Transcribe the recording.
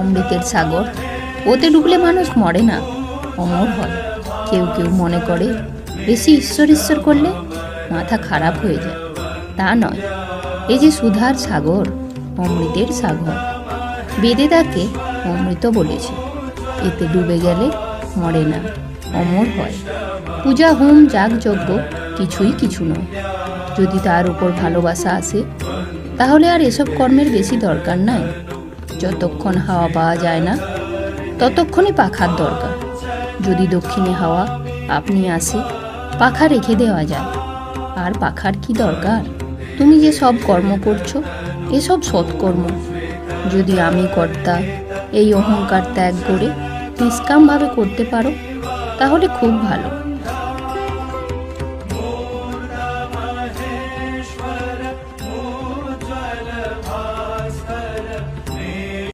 অমৃতের সাগর, ওতে ডুবলে মানুষ মরে না, অমর হয়। কেউ কেউ মনে করে বেশি ঈশ্বর ঈশ্বর করলে মাথা খারাপ হয়ে যায়। তা নয়, এই যে সুধার সাগর, অমৃতের সাগর, বেদে তাকে অমৃত বলেছে। এতে ডুবে গেলে মরে না, অমর হয়। পূজা, হোম, যাগযজ্ঞ কিছুই কিছু নয়। যদি তার উপর ভালোবাসা আসে, তাহলে আর এসব কর্মের বেশি দরকার নাই। যতক্ষণ হাওয়া পাওয়া যায় না, ততক্ষণই পাখার দরকার। যদি দক্ষিণে হাওয়া আপনি আসে, পাখা রেখে দেওয়া যায়। আর পাখার কি দরকার? তুমি যে সব কর্ম করছো, এসব সৎকর্ম। যদি আমি কর্তা, এই অহংকার ত্যাগ করে নিষ্কামভাবে করতে পারো, তাহলে খুব ভালো।